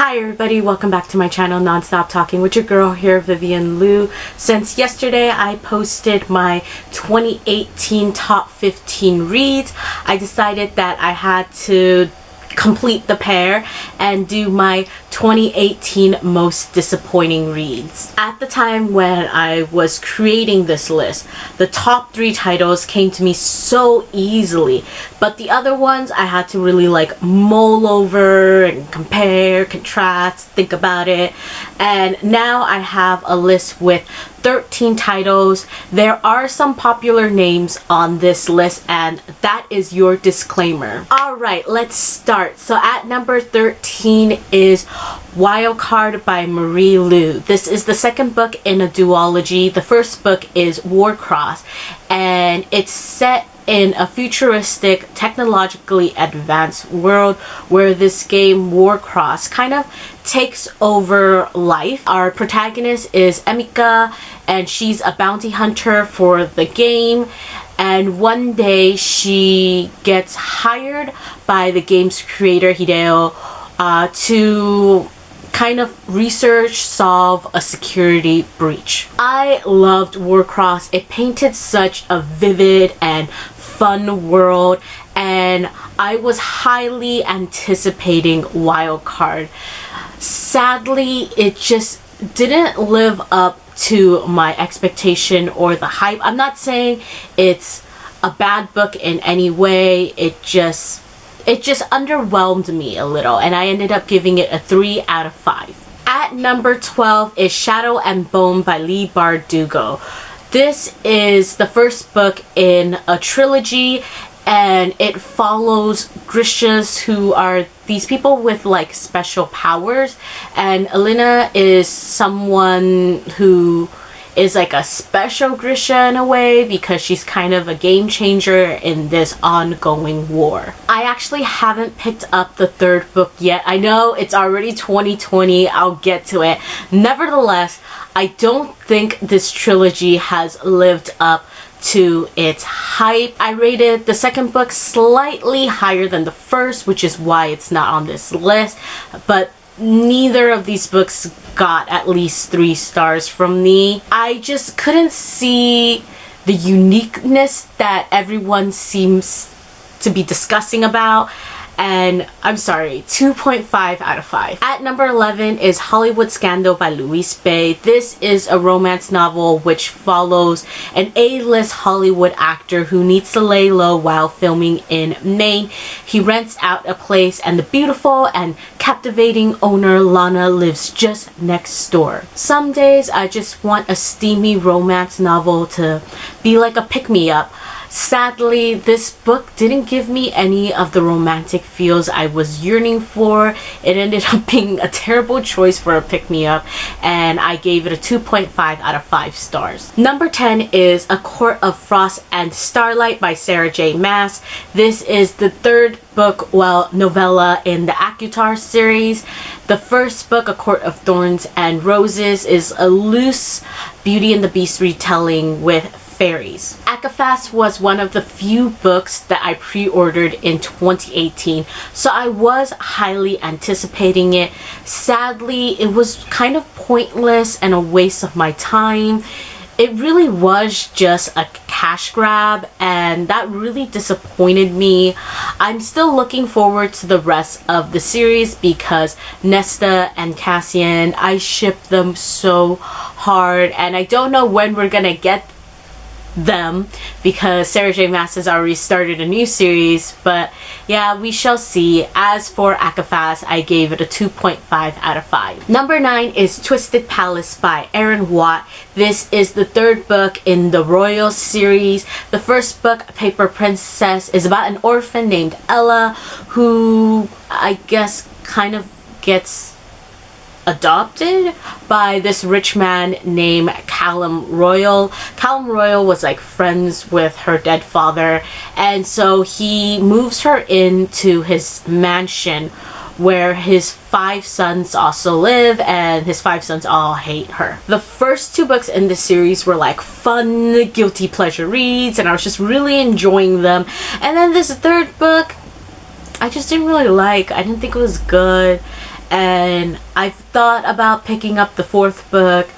Hi everybody, welcome back to my channel, Nonstop Talking with your girl here, Vivian Liu. Since yesterday I posted my 2018 top 15 reads, I decided that I had to complete the pair and do my 2018 most disappointing reads. At the time when I was creating this list, the top 3 titles came to me so easily, but the other ones I had to really mull over and compare, contrast, think about it. And now I have a list with 13 titles. There are some popular names on this list, and that is your disclaimer. Alright, let's start. So at number 13 is Wildcard by Marie Lu. This is the second book in a duology. The first book is Warcross, and it's set in a futuristic, technologically advanced world where this game Warcross kind of takes over life. Our protagonist is Emika, and she's a bounty hunter for the game, and one day she gets hired by the game's creator Hideo to kind of research, solve a security breach. I loved Warcross. It painted such a vivid and fun world, and I was highly anticipating Wildcard. Sadly, it just didn't live up to my expectation or the hype. I'm not saying it's a bad book in any way. It just underwhelmed me a little, and I ended up giving it a 3 out of 5. At number 12 is Shadow and Bone by Lee Bardugo. This is the first book in a trilogy, and it follows Grishas, who are these people with special powers, and Elena is someone who is a special Grisha in a way, because she's kind of a game changer in this ongoing war. I actually haven't picked up the third book yet. I know it's already 2020, I'll get to it. Nevertheless, I don't think this trilogy has lived up to its hype. I rated the second book slightly higher than the first, which is why it's not on this list, but neither of these books got at least 3 stars from me. I just couldn't see the uniqueness that everyone seems to be discussing about, and I'm sorry, 2.5 out of 5. At number 11 is Hollywood Scandal by Louise Bay. This is a romance novel which follows an A-list Hollywood actor who needs to lay low while filming in Maine. He rents out a place, and the beautiful and captivating owner Lana lives just next door. Some days I just want a steamy romance novel to be like a pick-me-up. Sadly, this book didn't give me any of the romantic feels I was yearning for. It ended up being a terrible choice for a pick-me-up, and I gave it a 2.5 out of 5 stars. Number 10 is A Court of Frost and Starlight by Sarah J. Maas. This is the third book, novella in the Akutar series. The first book, A Court of Thorns and Roses, is a loose Beauty and the Beast retelling with fairies. Akafast was one of the few books that I pre-ordered in 2018, so I was highly anticipating it. Sadly, it was kind of pointless and a waste of my time. It really was just a cash grab, and that really disappointed me. I'm still looking forward to the rest of the series because Nesta and Cassian, I ship them so hard, and I don't know when we're gonna get them because Sarah J. Maas has already started a new series, but yeah, we shall see. As for Akafast, I gave it a 2.5 out of 5. Number 9 is Twisted Palace by Aaron Watt. This is the third book in the Royal series. The first book, Paper Princess, is about an orphan named Ella who I guess kind of gets adopted by this rich man named Callum Royal. Callum Royal was friends with her dead father, and so he moves her into his mansion where his 5 sons also live, and his 5 sons all hate her. The first 2 books in this series were fun, guilty pleasure reads, and I was just really enjoying them. And then this third book, I just didn't really like. I didn't think it was good. and I've thought about picking up the fourth book,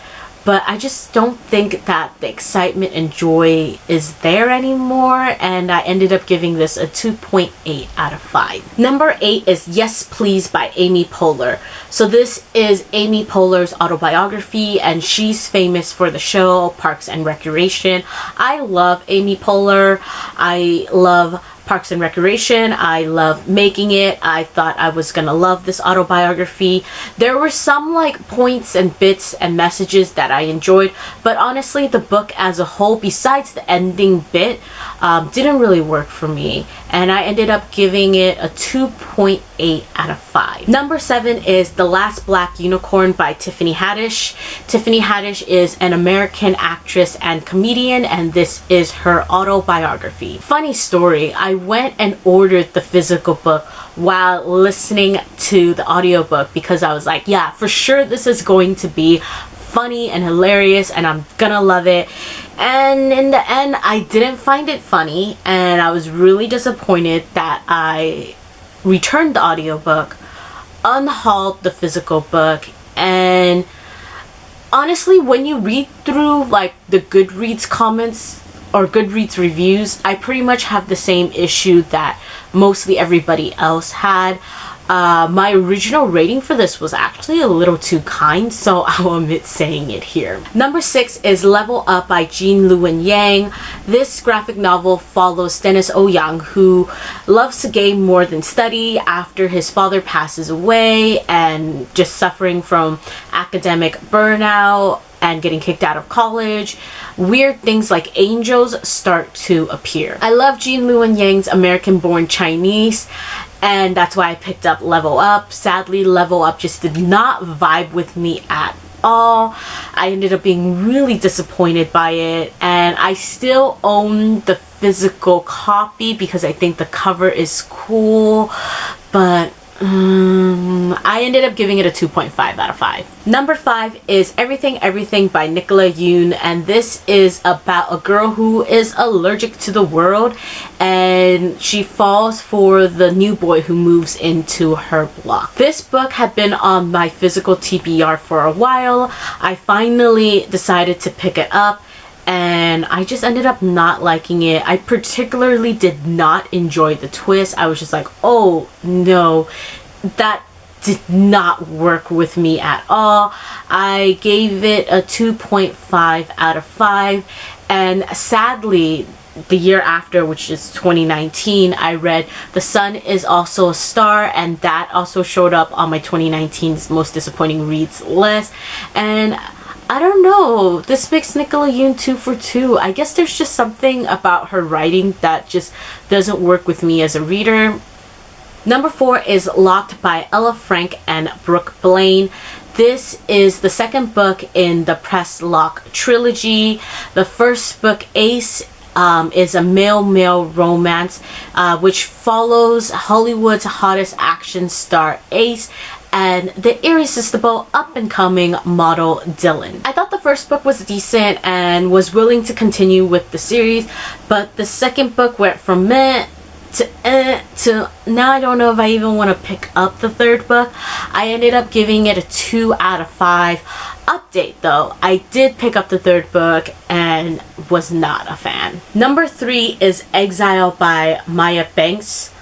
but I just don't think that the excitement and joy is there anymore, and I ended up giving this a 2.8 out of 5. Number 8 is Yes Please by Amy Poehler. So this is Amy Poehler's autobiography, and she's famous for the show Parks and Recreation. I love Amy Poehler. I love Parks and Recreation. I love making it. I thought I was gonna love this autobiography. There were some like points and bits and messages that I enjoyed, but honestly the book as a whole, besides the ending bit, didn't really work for me, and I ended up giving it a 2.8 out of 5. Number 7 is The Last Black Unicorn by Tiffany Haddish. Tiffany Haddish is an American actress and comedian, and this is her autobiography. Funny story, I went and ordered the physical book while listening to the audiobook because I was like, yeah, for sure this is going to be funny and hilarious and I'm gonna love it. And in the end, I didn't find it funny, and I was really disappointed that I returned the audiobook, unhauled the physical book, and honestly, when you read through like the Goodreads comments or Goodreads reviews, I pretty much have the same issue that mostly everybody else had. My original rating for this was actually a little too kind, so I'll omit saying it here. Number 6 is Level Up by Jean Lewin Yang. This graphic novel follows Dennis Ouyang, who loves to game more than study after his father passes away and just suffering from academic burnout and getting kicked out of college. Weird things like angels start to appear. I love Jean Lewin Yang's American-born Chinese, and that's why I picked up Level Up. Sadly, Level Up just did not vibe with me at all. I ended up being really disappointed by it, and I still own the physical copy because I think the cover is cool, but I ended up giving it a 2.5 out of 5. Number 5 is Everything Everything by Nicola Yoon, and this is about a girl who is allergic to the world, and she falls for the new boy who moves into her block. This book had been on my physical TBR for a while. I finally decided to pick it up, and I just ended up not liking it. I particularly did not enjoy the twist. I was just like, oh no, that did not work with me at all. I gave it a 2.5 out of 5, and sadly, the year after, which is 2019, I read The Sun Is Also a Star, and that also showed up on my 2019's most disappointing reads list. And I don't know, this makes Nicola Yoon 2 for 2. I guess there's just something about her writing that just doesn't work with me as a reader. Number 4 is Locked by Ella Frank and Brooke Blaine. This is the second book in the Press Lock trilogy. The first book, Ace, is a male-male romance which follows Hollywood's hottest action star Ace and the irresistible up-and-coming model Dylan. I thought the first book was decent and was willing to continue with the series, but the second book went from meh to now I don't know if I even want to pick up the third book. I ended up giving it a 2 out of 5. Update though, I did pick up the third book and was not a fan. Number 3 is Exiled by Maya Banks.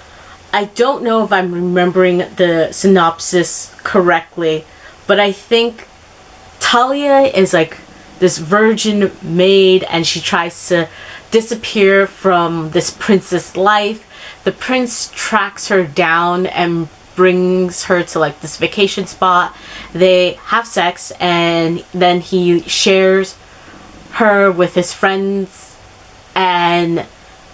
I don't know if I'm remembering the synopsis correctly, but I think Talia is like this virgin maid and she tries to disappear from this prince's life. The prince tracks her down and brings her to like this vacation spot. They have sex and then he shares her with his friends, and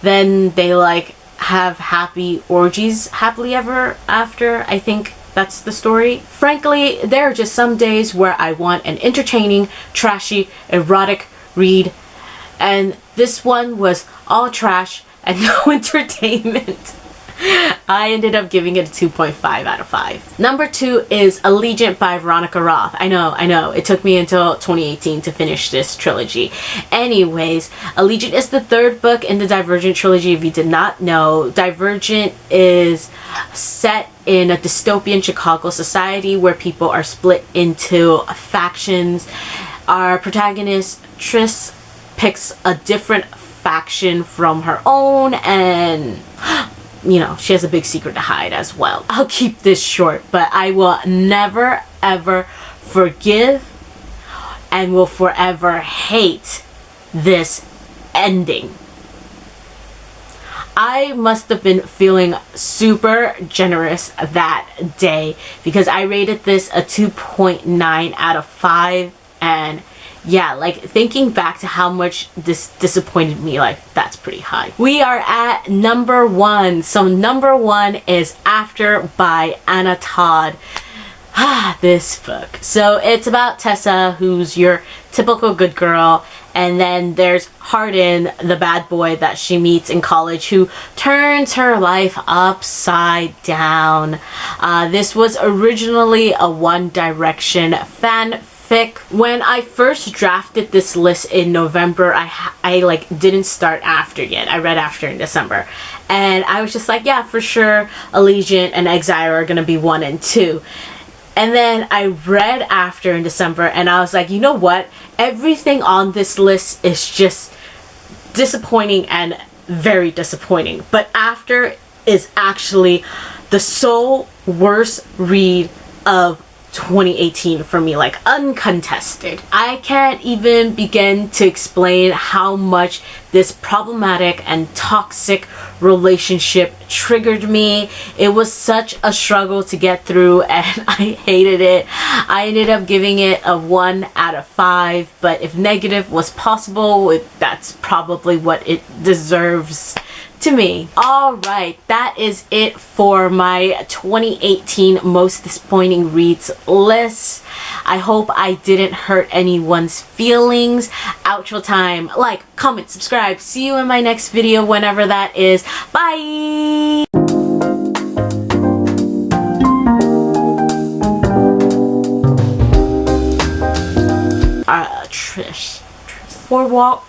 then they like have happy orgies happily ever after. I think that's the story. Frankly, there are just some days where I want an entertaining, trashy, erotic read, and this one was all trash and no entertainment. I ended up giving it a 2.5 out of 5. Number 2 is Allegiant by Veronica Roth. I know. It took me until 2018 to finish this trilogy. Anyways, Allegiant is the third book in the Divergent trilogy. If you did not know, Divergent is set in a dystopian Chicago society where people are split into factions. Our protagonist, Tris, picks a different faction from her own, and you know, she has a big secret to hide as well. I'll keep this short, but I will never ever forgive and will forever hate this ending. I must have been feeling super generous that day because I rated this a 2.9 out of 5, and yeah, like thinking back to how much this disappointed me, like that's pretty high. We are at number 1. So number 1 is After by Anna Todd. This book. So it's about Tessa, who's your typical good girl, and then there's Hardin, the bad boy that she meets in college, who turns her life upside down. This was originally a One Direction fanfic. When I first drafted this list in November, I like didn't start After yet. I read After in December, and I was just like, yeah, for sure, Allegiant and Exiled are gonna be 1 and 2. And then I read After in December, and I was like, you know what? Everything on this list is just disappointing and very disappointing. But After is actually the sole worst read of 2018 for me, like uncontested. I can't even begin to explain how much this problematic and toxic relationship triggered me. It was such a struggle to get through, and I hated it. I ended up giving it a 1 out of 5, but if negative was possible, that's probably what it deserves to me. Alright, that is it for my 2018 most disappointing reads list. I hope I didn't hurt anyone's feelings. Outro time. Like, comment, subscribe. See you in my next video whenever that is. Bye! Trish. For what?